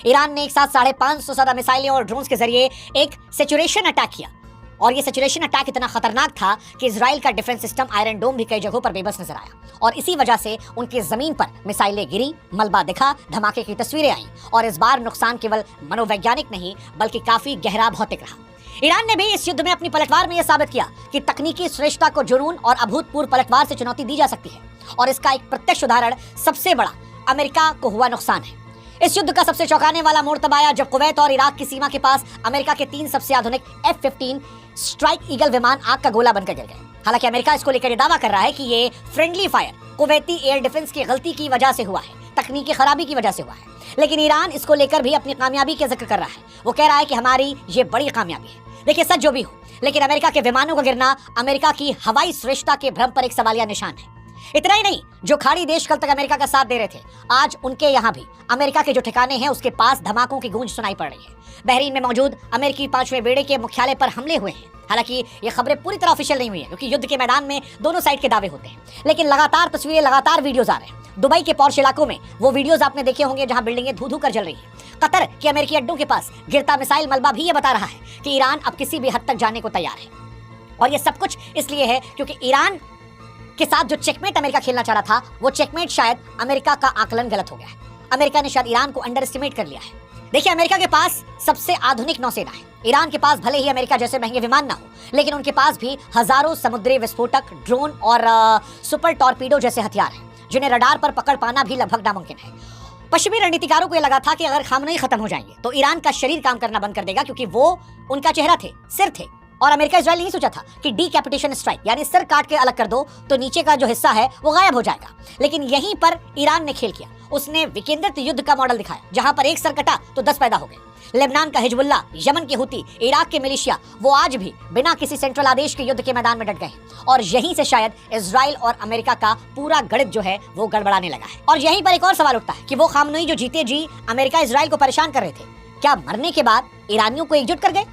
Iran ने एक साथ 550 से ज्यादा मिसाइलें और ड्रोन्स के जरिए एक सैचुरेशन अटैक किया और ये सैचुरेशन अटैक इतना खतरनाक था कि इजराइल का डिफेंस सिस्टम आयरन डोम भी कई जगहों पर बेबस नजर आया और इसी वजह से उनकी जमीन पर मिसाइलें गिरी, मलबा दिखा, धमाके की तस्वीरें आई और इस बार नुकसान केवल मनोवैज्ञानिक नहीं बल्कि काफी गहरा भौतिक रहा। ईरान ने भी इस युद्ध में अपनी पलटवार में यह साबित किया कि तकनीकी श्रेष्ठता को जुनून और अभूतपूर्व पलटवार से चुनौती दी जा सकती है और इसका एक प्रत्यक्ष उदाहरण सबसे बड़ा अमेरिका को हुआ नुकसान है। इस युद्ध का सबसे चौंकाने वाला मोड़ तब आया जब कुवैत और इराक की सीमा के पास अमेरिका के 3 सबसे आधुनिक F-15 स्ट्राइक ईगल विमान आग का गोला बनकर गिर गए। हालांकि अमेरिका इसको लेकर दावा कर रहा है कि ये friendly fire Kuwaiti air defence की गलती की वजह से हुआ है, तकनीकी खराबी की वजह से हुआ है, लेकिन ईरान इसको लेकर भी अपनी कामयाबी का जिक्र कर रहा है। वो कह रहा है कि हमारी ये बड़ी कामयाबी है। देखिए, सच जो भी हो, लेकिन अमेरिका के विमानों का गिरना अमेरिका की हवाई श्रेष्ठता के भ्रम पर एक सवालिया निशान है। इतना ही नहीं, जो खाड़ी देश कल तक अमेरिका का साथ दे रहे थे, आज उनके यहाँ भी अमेरिका के जो ठिकाने हैं उसके पास धमाकों की गूंज सुनाई पड़ रही है। बहरीन में मौजूद अमेरिकी 5वें बेड़े के मुख्यालय पर हमले हुए हैं। हालांकि ये खबरें पूरी तरह ऑफिशियल नहीं हुई है क्योंकि युद्ध के मैदान में दोनों साइड के दावे होते हैं, लेकिन लगातार तस्वीरें, लगातार वीडियोज आ रहे हैं। दुबई के पॉर्श इलाकों में वो वीडियोज आपने देखे होंगे जहां बिल्डिंगें धू धू कर जल रही हैं। कतर के अमेरिकी अड्डों के पास गिरता मिसाइल मलबा भी ये बता रहा है कि ईरान अब किसी भी हद तक जाने को तैयार है और ये सब कुछ इसलिए है क्योंकि ईरान के साथ जो चेकमेट अमेरिका खेलना चाह रहा था, वो चेकमेट शायद अमेरिका का आकलन गलत हो गया है। अमेरिका ने शायद ईरान को अंडर एस्टिमेट कर लिया है। देखिए, अमेरिका के पास सबसे आधुनिक नौसेना है। ईरान के पास भले ही अमेरिका जैसे महंगे विमान ना हो, लेकिन उनके पास भी हजारों समुद्री विस्फोटक, ड्रोन और सुपर टॉर्पीडो जैसे हथियार हैं जिन्हें रडार पर पकड़ पाना भी लगभग नामुमकिन है। पश्चिमी रणनीतिकारों को यह लगा था कि अगर खामनेई खत्म हो जाएंगे तो ईरान का शरीर काम करना बंद कर देगा क्योंकि वो उनका चेहरा थे, सिर थे। और अमेरिका इजराइल नहीं सोचा था कि डीकैपिटेशन स्ट्राइक यानी सिर काट के अलग कर दो तो नीचे का जो हिस्सा है वो गायब हो जाएगा, लेकिन यहीं पर ईरान ने खेल किया। उसने विकेंद्रित युद्ध का मॉडल दिखाया जहां पर एक सर कटा तो 10 पैदा हो गए। लेबनान का हिजबुल्ला, यमन के हुती, इराक के मिलिशिया, वो आज भी बिना किसी सेंट्रल आदेश के युद्ध के मैदान में डट गए और यहीं से शायद इजराइल और अमेरिका का पूरा गणित जो है वो गड़बड़ाने लगा है। और यहीं पर एक और सवाल उठता है कि वो खामनेई जो जीते जी अमेरिका इजराइल को परेशान कर रहे थे, क्या मरने के बाद ईरानियों को एकजुट कर गए?